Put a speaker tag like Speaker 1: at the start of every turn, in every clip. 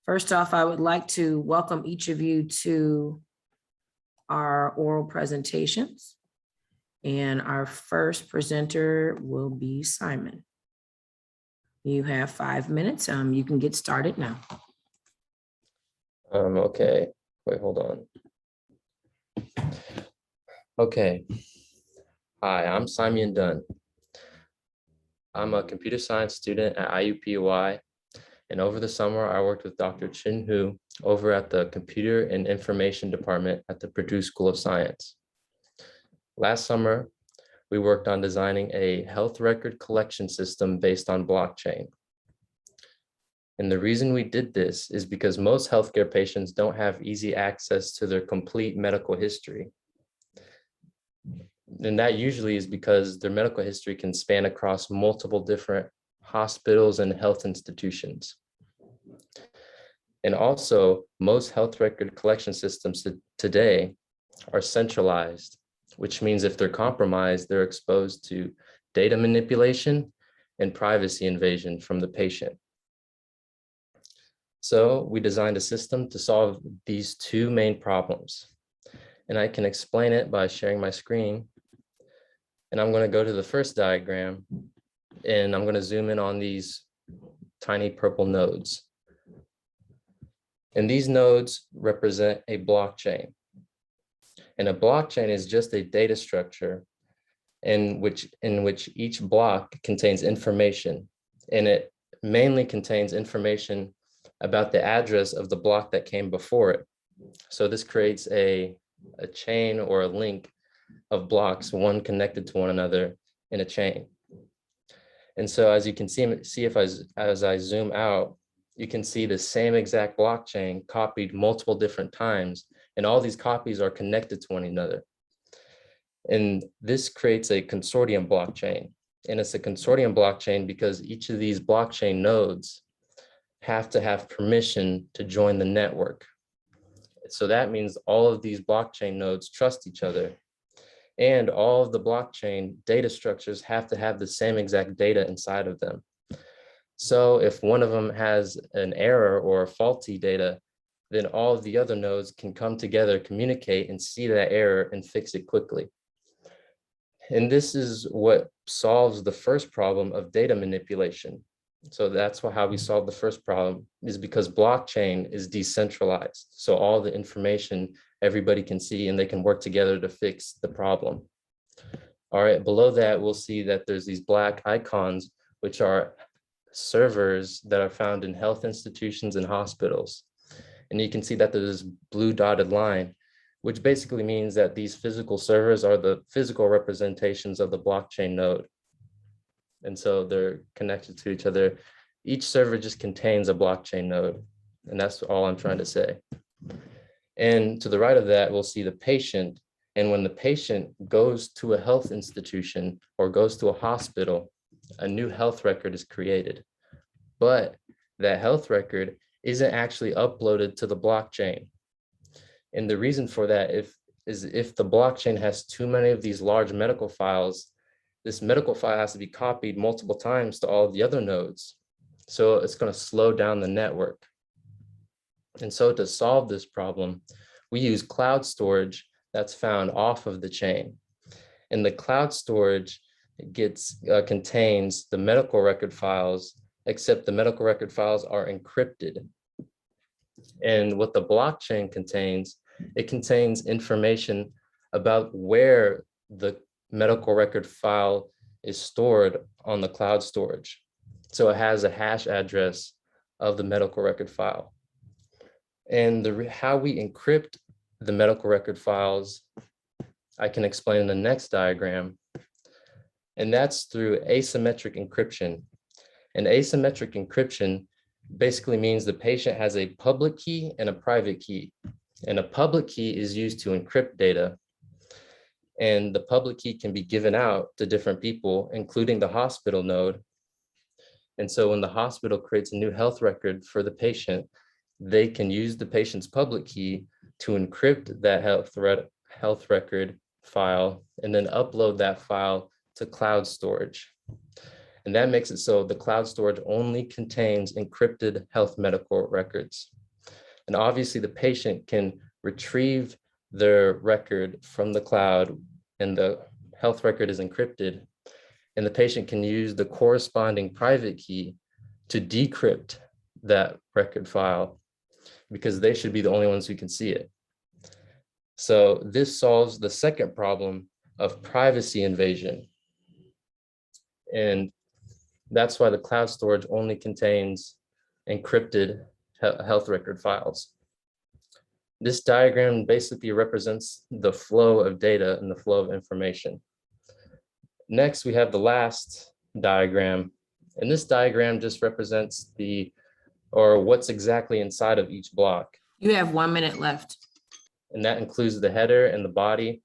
Speaker 1: First off, I would like to welcome each of you to our oral presentations. And our first presenter will be Simon. You have 5 minutes. You can get started now.
Speaker 2: Okay, wait, hold on. Okay, hi, I'm Simon Dunn. I'm a computer science student at IUPUI, and over the summer, I worked with Dr. Chin Hu over at the Computer and Information Department at the Purdue School of Science. Last summer, we worked on designing a health record collection system based on blockchain. And the reason we did this is because most healthcare patients don't have easy access to their complete medical history. And that usually is because their medical history can span across multiple different hospitals and health institutions. And also, most health record collection systems today are centralized, which means if they're compromised, they're exposed to data manipulation and privacy invasion from the patient. So we designed a system to solve these two main problems. And I can explain it by sharing my screen. And I'm going to go to the first diagram, and I'm going to zoom in on these tiny purple nodes. And these nodes represent a blockchain. And a blockchain is just a data structure in which each block contains information. And it mainly contains information about the address of the block that came before it. So this creates a chain or a link of blocks, one connected to one another in a chain. And so as you can see if as I zoom out, you can see the same exact blockchain copied multiple different times, and all these copies are connected to one another. And this creates a consortium blockchain. And it's a consortium blockchain because each of these blockchain nodes have to have permission to join the network. So that means all of these blockchain nodes trust each other. And all of the blockchain data structures have to have the same exact data inside of them. So if one of them has an error or faulty data, then all of the other nodes can come together, communicate, and see that error and fix it quickly. And this is what solves the first problem of data manipulation. So that's how we solve the first problem, is because blockchain is decentralized. So all the information everybody can see, and they can work together to fix the problem. All right, below that, we'll see that there's these black icons, which are servers that are found in health institutions and hospitals. And you can see that there's this blue dotted line, which basically means that these physical servers are the physical representations of the blockchain node. And so they're connected to each other. Each server just contains a blockchain node. And that's all I'm trying to say. And to the right of that, we'll see the patient. And when the patient goes to a health institution or goes to a hospital, a new health record is created. But that health record isn't actually uploaded to the blockchain. And the reason for that is if the blockchain has too many of these large medical files, this medical file has to be copied multiple times to all of the other nodes. So it's going to slow down the network. And so to solve this problem, we use cloud storage that's found off of the chain. And the cloud storage contains the medical record files, except the medical record files are encrypted. And what the blockchain contains, it contains information about where the medical record file is stored on the cloud storage. So it has a hash address of the medical record file. And how we encrypt the medical record files, I can explain in the next diagram. And that's through asymmetric encryption. And asymmetric encryption basically means the patient has a public key and a private key. And a public key is used to encrypt data. And the public key can be given out to different people, including the hospital node. And so when the hospital creates a new health record for the patient, they can use the patient's public key to encrypt that health record file and then upload that file to cloud storage. And that makes it so the cloud storage only contains encrypted health medical records. And obviously the patient can retrieve their record from the cloud and the health record is encrypted. And the patient can use the corresponding private key to decrypt that record file because they should be the only ones who can see it. So this solves the second problem of privacy invasion. And that's why the cloud storage only contains encrypted health record files. This diagram basically represents the flow of data and the flow of information. Next, we have the last diagram. And this diagram just represents what's exactly inside of each block.
Speaker 1: You have 1 minute left.
Speaker 2: And that includes the header and the body.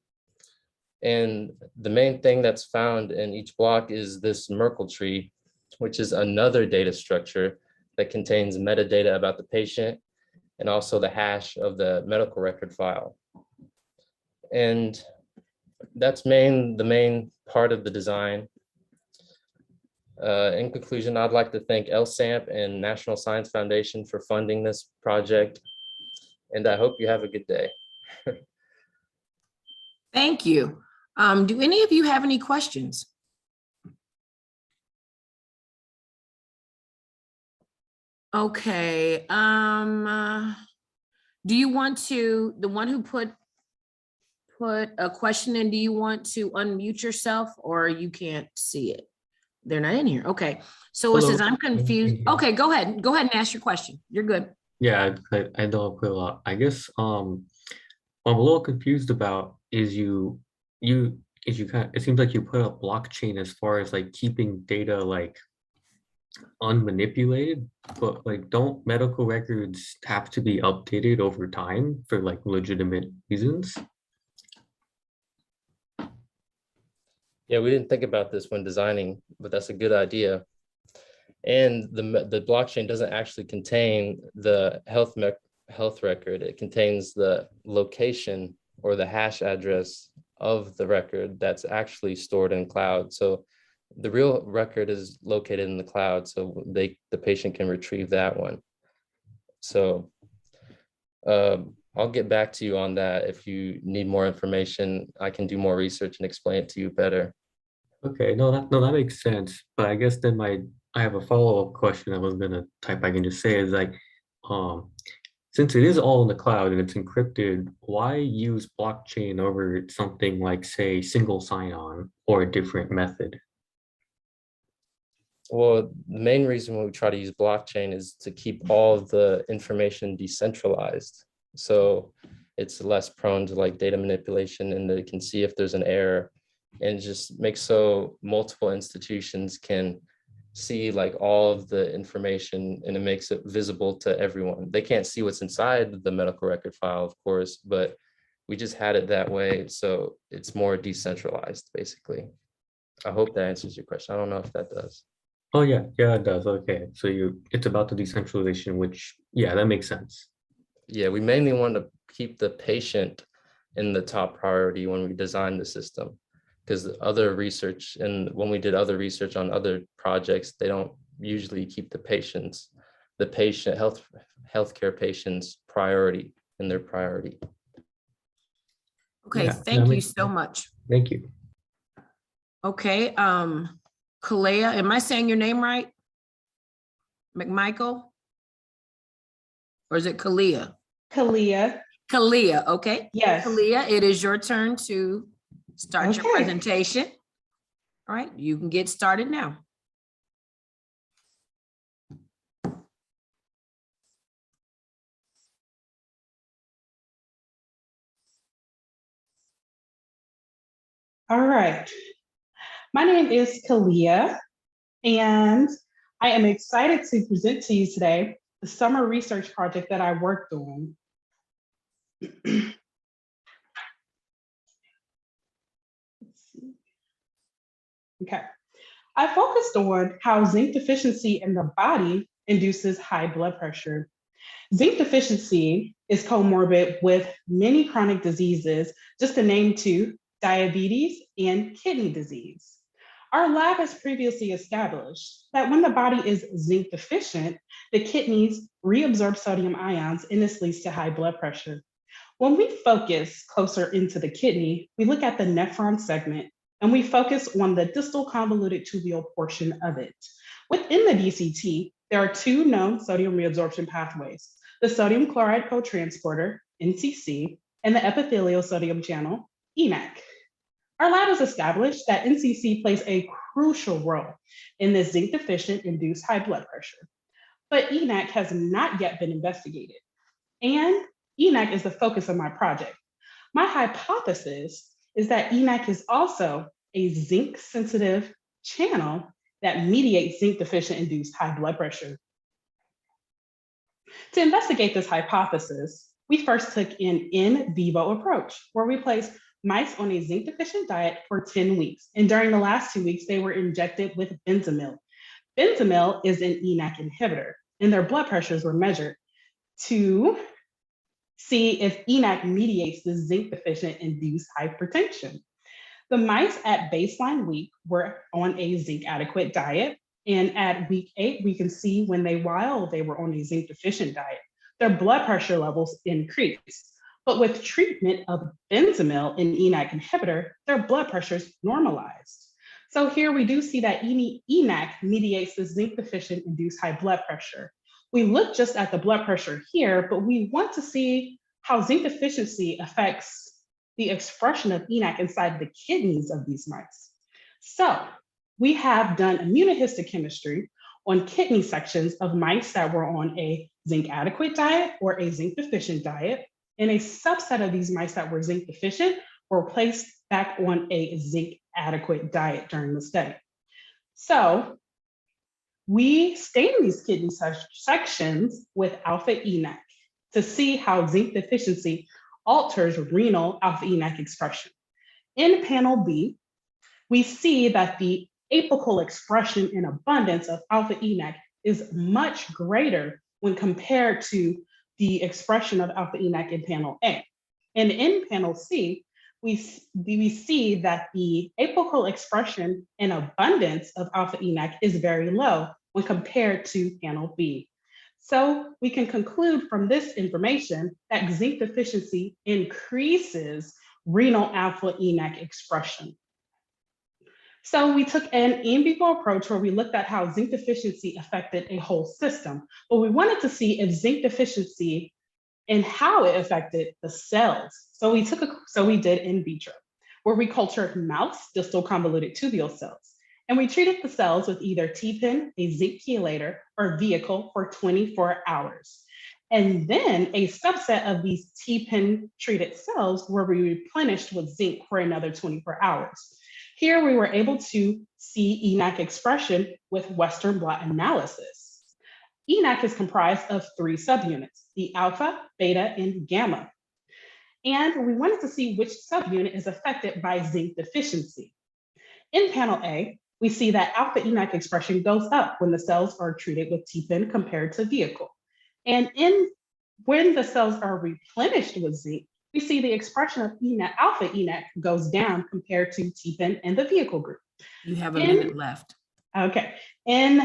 Speaker 2: And the main thing that's found in each block is this Merkle tree, which is another data structure that contains metadata about the patient and also the hash of the medical record file. And that's the main part of the design. In conclusion, I'd like to thank LSAMP and National Science Foundation for funding this project. And I hope you have a good day.
Speaker 1: Thank you. Do any of you have any questions? Okay. Do you want to, the one who put a question in, do you want to unmute yourself or you can't see it? They're not in here. Okay. So it says, I'm confused. Okay, go ahead and ask your question. You're good.
Speaker 3: Yeah, I know I put a lot. I guess what I'm a little confused about is it seems like you put a blockchain as far as like keeping data like unmanipulated, but like don't medical records have to be updated over time for like legitimate reasons?
Speaker 2: Yeah, we didn't think about this when designing, but that's a good idea. And the blockchain doesn't actually contain the health record. It contains the location or the hash address of the record that's actually stored in cloud. So the real record is located in the cloud, so the patient can retrieve that one. So I'll get back to you on that. If you need more information, I can do more research and explain it to you better.
Speaker 3: Okay, no, that makes sense. But I guess then I have a follow-up question I was gonna type. I can just say is like, since it is all in the cloud and it's encrypted, why use blockchain over something like, say, single sign-on or a different method?
Speaker 2: Well, the main reason we try to use blockchain is to keep all of the information decentralized. So it's less prone to like data manipulation, and they can see if there's an error, and just makes so multiple institutions can see like all of the information, and it makes it visible to everyone. They can't see what's inside the medical record file, of course, but we just had it that way. So it's more decentralized, basically. I hope that answers your question. I don't know if that does.
Speaker 3: Oh yeah, it does. Okay, so it's about the decentralization, which, yeah, that makes sense.
Speaker 2: Yeah, we mainly want to keep the patient in the top priority when we design the system, because other research, and when we did other research on other projects, they don't usually keep the patient healthcare patients priority in their priority.
Speaker 1: Okay,
Speaker 3: Yeah,
Speaker 1: thank you so much.
Speaker 3: Thank you.
Speaker 1: Okay, Kalea, am I saying your name right? McMichael? Or is it Kalea?
Speaker 4: Kalea.
Speaker 1: Kalea, okay.
Speaker 4: Yes.
Speaker 1: Kalea, it is your turn to start your
Speaker 4: Okay.
Speaker 1: presentation. All right, you can get started now.
Speaker 4: All right. My name is Kalea, and I am excited to present to you today the summer research project that I worked on. Okay. I focused on how zinc deficiency in the body induces high blood pressure. Zinc deficiency is comorbid with many chronic diseases, just to name two: diabetes and kidney disease. Our lab has previously established that when the body is zinc deficient, the kidneys reabsorb sodium ions and this leads to high blood pressure. When we focus closer into the kidney, we look at the nephron segment and we focus on the distal convoluted tubule portion of it. Within the DCT, there are two known sodium reabsorption pathways, the sodium chloride cotransporter, NCC, and the epithelial sodium channel, ENaC. Our lab has established that NCC plays a crucial role in this zinc deficient induced high blood pressure, but ENaC has not yet been investigated. And ENaC is the focus of my project. My hypothesis is that ENaC is also a zinc sensitive channel that mediates zinc deficient induced high blood pressure. To investigate this hypothesis, we first took an in vivo approach where we placed mice on a zinc deficient diet for 10 weeks. And during the last 2 weeks, they were injected with benzamyl. Benzamyl is an ENaC inhibitor, and their blood pressures were measured to see if ENaC mediates the zinc deficient induced hypertension. The mice at baseline week were on a zinc adequate diet. And at week 8, we can see while they were on a zinc deficient diet, their blood pressure levels increased. But with treatment of benzamyl, an ENaC inhibitor, their blood pressures normalized. So here we do see that ENaC mediates the zinc deficient induced high blood pressure. We look just at the blood pressure here, but we want to see how zinc deficiency affects the expression of ENaC inside the kidneys of these mice. So we have done immunohistochemistry on kidney sections of mice that were on a zinc adequate diet or a zinc deficient diet. And a subset of these mice that were zinc deficient were placed back on a zinc adequate diet during the study. So we stain these kidney sections with alpha ENaC to see how zinc deficiency alters renal alpha ENaC expression. In panel B, we see that the apical expression and abundance of alpha ENaC is much greater when compared to the expression of alpha ENaC in panel A. And in panel C, we see that the apical expression and abundance of alpha ENaC is very low when compared to panel B. So we can conclude from this information that zinc deficiency increases renal alpha ENaC expression. So we took an in vivo approach where we looked at how zinc deficiency affected a whole system, but we wanted to see if zinc deficiency and how it affected the cells. So we did in vitro, where we cultured mouse distal convoluted tubule cells. And we treated the cells with either TPIN, a zinc chelator, or vehicle for 24 hours. And then a subset of these TPIN treated cells were replenished with zinc for another 24 hours. Here we were able to see ENaC expression with Western blot analysis. ENaC is comprised of 3 subunits, the alpha, beta, and gamma. And we wanted to see which subunit is affected by zinc deficiency. In panel A, we see that alpha ENaC expression goes up when the cells are treated with TPIN compared to vehicle. And when the cells are replenished with zinc, we see the expression of alpha ENaC goes down compared to TPIN and the vehicle group.
Speaker 1: You have a minute left.
Speaker 4: Okay. In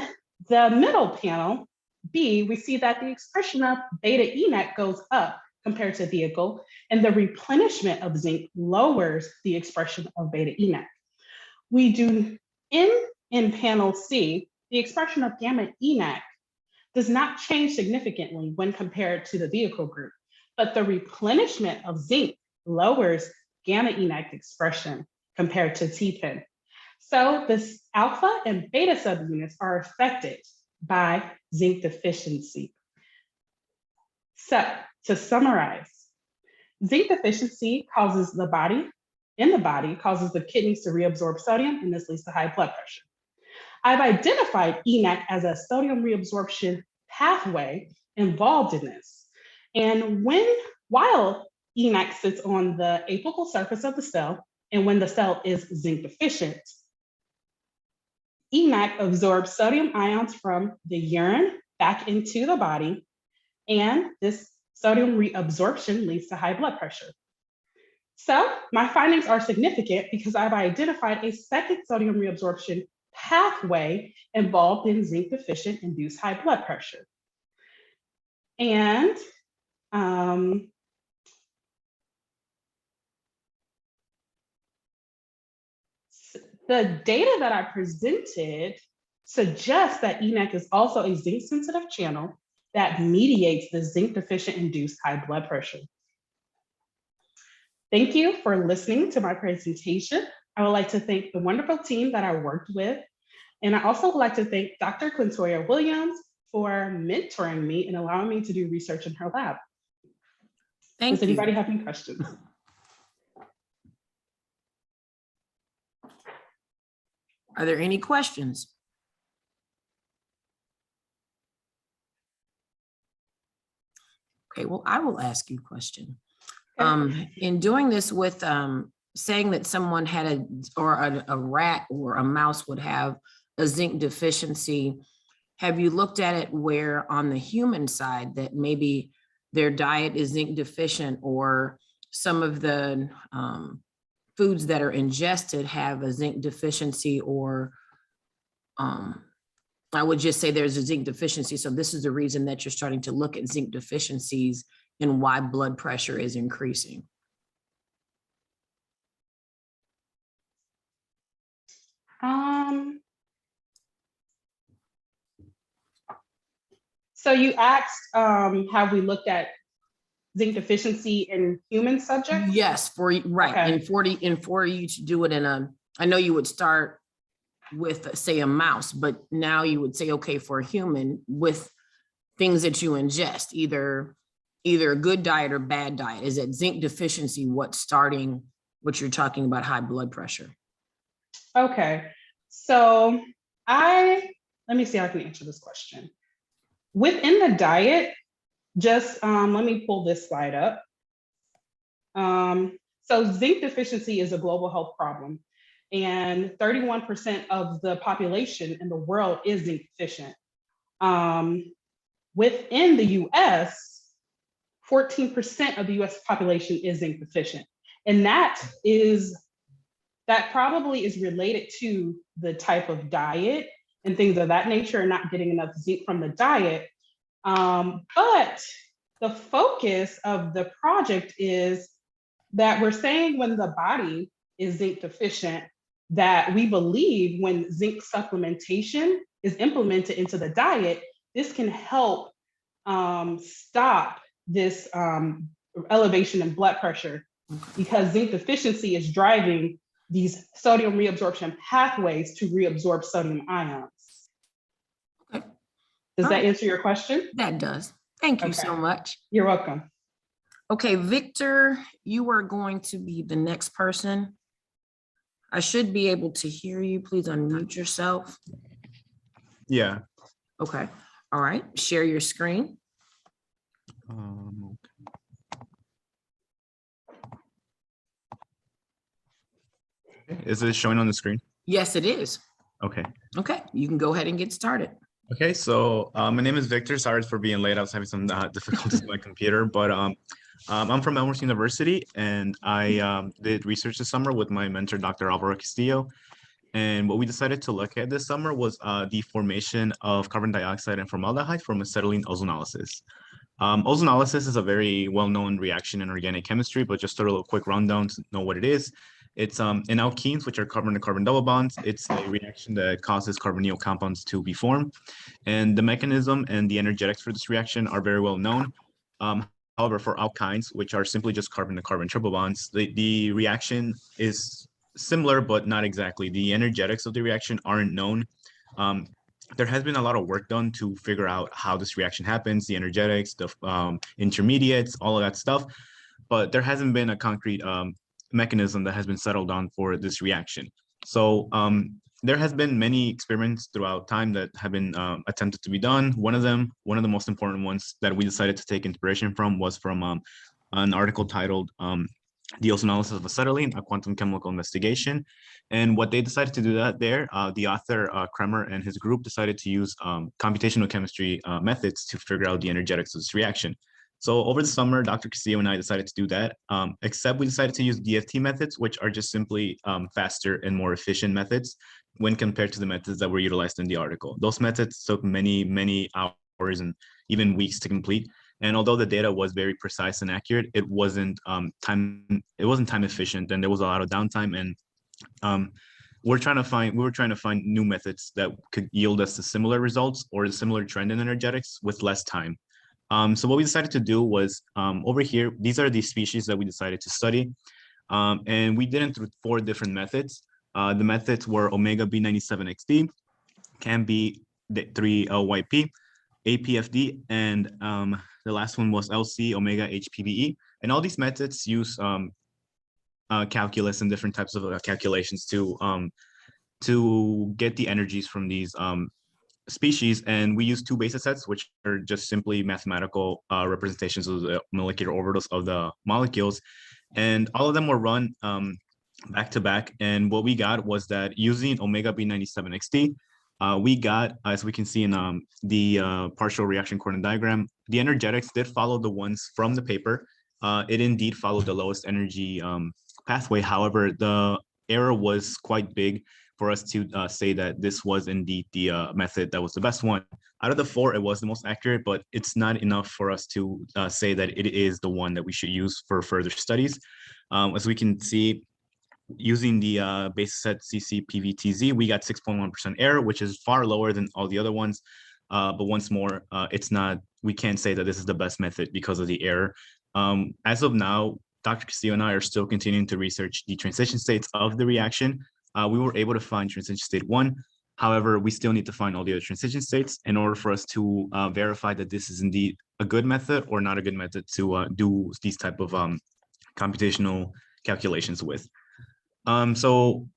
Speaker 4: the middle panel, B, we see that the expression of beta ENaC goes up compared to vehicle, and the replenishment of zinc lowers the expression of beta ENaC. We do in panel C, the expression of gamma ENaC does not change significantly when compared to the vehicle group, but the replenishment of zinc lowers gamma ENaC expression compared to TPIN. So this alpha and beta subunits are affected by zinc deficiency. So to summarize, zinc deficiency causes the kidneys to reabsorb sodium, and this leads to high blood pressure. I've identified ENaC as a sodium reabsorption pathway involved in this. And while ENaC sits on the apical surface of the cell, and when the cell is zinc deficient, ENaC absorbs sodium ions from the urine back into the body, and this sodium reabsorption leads to high blood pressure. So my findings are significant because I've identified a second sodium reabsorption pathway involved in zinc deficient induced high blood pressure. And the data that I presented suggests that ENaC is also a zinc sensitive channel that mediates the zinc deficient induced high blood pressure. Thank you for listening to my presentation. I would like to thank the wonderful team that I worked with. And I also would like to thank Dr. Quintoya Williams for mentoring me and allowing me to do research in her lab.
Speaker 1: Thank
Speaker 4: Does anybody
Speaker 1: you.
Speaker 4: have any questions?
Speaker 1: Are there any questions? Okay, well, I will ask you a question. In doing this with saying that someone had a rat or a mouse would have a zinc deficiency, have you looked at it where on the human side that maybe their diet is zinc deficient, or some of the foods that are ingested have a zinc deficiency, or I would just say there's a zinc deficiency. So this is the reason that you're starting to look at zinc deficiencies and why blood pressure is increasing.
Speaker 4: So you asked, have we looked at zinc deficiency in human subjects?
Speaker 1: Yes, right.
Speaker 4: Okay.
Speaker 1: And for you to do it in I know you would start with, say, a mouse, but now you would say, okay, for a human with things that you ingest, either a good diet or bad diet. Is it zinc deficiency what you're talking about high blood pressure?
Speaker 4: Okay, so let me see how I can answer this question. Within the diet, just let me pull this slide up. So zinc deficiency is a global health problem, and 31% of the population in the world is zinc deficient. Within the US, 14% of the US population is zinc deficient. And that probably is related to the type of diet and things of that nature, and not getting enough zinc from the diet. But the focus of the project is that we're saying when the body is zinc deficient, that we believe when zinc supplementation is implemented into the diet, this can help stop this elevation in blood pressure, because zinc deficiency is driving these sodium reabsorption pathways to reabsorb sodium ions.
Speaker 1: Okay.
Speaker 4: Does that answer your question?
Speaker 1: That does. Thank you so much.
Speaker 4: You're welcome.
Speaker 1: Okay, Victor, you are going to be the next person. I should be able to hear you. Please unmute yourself.
Speaker 5: Yeah.
Speaker 1: Okay. All right. Share your screen.
Speaker 5: Okay. Is it showing on the screen?
Speaker 1: Yes, it is.
Speaker 5: Okay.
Speaker 1: Okay, you can go ahead and get started.
Speaker 5: Okay, so my name is Victor. Sorry for being late. I was having some difficulties with my computer, but I'm from Elmhurst University, and I did research this summer with my mentor, Dr. Alvaro Castillo. And what we decided to look at this summer was the formation of carbon dioxide and formaldehyde from acetylene ozonolysis. Ozonolysis is a very well-known reaction in organic chemistry, but just a little quick rundown to know what it is. It's in alkenes, which are carbon-to-carbon double bonds. It's a reaction that causes carbonyl compounds to be formed. And the mechanism and the energetics for this reaction are very well known. However, for alkynes, which are simply just carbon-to-carbon triple bonds, the reaction is similar, but not exactly. The energetics of the reaction aren't known. There has been a lot of work done to figure out how this reaction happens, the energetics, the intermediates, all of that stuff, but there hasn't been a concrete mechanism that has been settled on for this reaction. So there has been many experiments throughout time that have been attempted to be done. One of the most important ones that we decided to take inspiration from was from an article titled The Ozonolysis of Acetylene, a Quantum Chemical Investigation. And what they decided to do the author Kremer and his group decided to use computational chemistry methods to figure out the energetics of this reaction. So over the summer, Dr. Castillo and I decided to do that, except we decided to use DFT methods, which are just simply faster and more efficient methods when compared to the methods that were utilized in the article. Those methods took many, many hours and even weeks to complete. And although the data was very precise and accurate, it wasn't time efficient, and there was a lot of downtime. And we were trying to find new methods that could yield us the similar results or a similar trend in energetics with less time. So what we decided to do was over here, these are the species that we decided to study. And we did it through 4 different methods. The methods were omega B97XD, CAM-B3LYP, APFD, and the last one was LC omega HPBE. And all these methods use calculus and different types of calculations to get the energies from these species. And we use 2 basis sets, which are just simply mathematical representations of the molecular orbitals of the molecules. And all of them were run back to back. And what we got was that using omega B97XD, we got, as we can see in the partial reaction coordinate diagram, the energetics did follow the ones from the paper. It indeed followed the lowest energy pathway. However, the error was quite big for us to say that this was indeed the method that was the best one. Out of the 4, it was the most accurate, but it's not enough for us to say that it is the one that we should use for further studies. As we can see, using the basis set CCPVTZ, we got 6.1% error, which is far lower than all the other ones. But once more, we can't say that this is the best method because of the error. As of now, Dr. Castillo and I are still continuing to research the transition states of the reaction. We were able to find transition state 1. However, we still need to find all the other transition states in order for us to verify that this is indeed a good method or not a good method to do these type of computational calculations with. So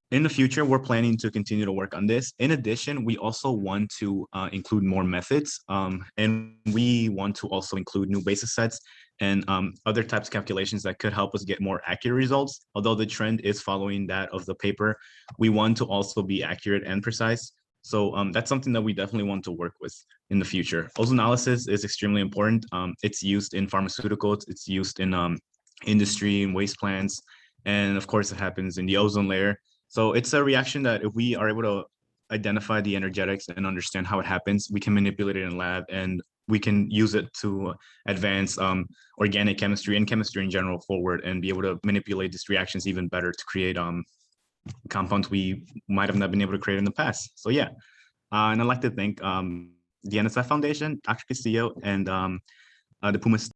Speaker 5: in the future, we're planning to continue to work on this. In addition, we also want to include more methods, and we want to also include new basis sets and other types of calculations that could help us get more accurate results. Although the trend is following that of the paper, we want to also be accurate and precise. So that's something that we definitely want to work with in the future. Ozone analysis is extremely important. It's used in pharmaceuticals, it's used in industry and waste plants. And of course, it happens in the ozone layer. So it's a reaction that if we are able to identify the energetics and understand how it happens, we can manipulate it in lab and we can use it to advance organic chemistry and chemistry in general forward and be able to manipulate these reactions even better to create compounds we might have not been able to create in the past. So yeah, and I'd like to thank the NSF Foundation, Dr. Castillo, and the Pumas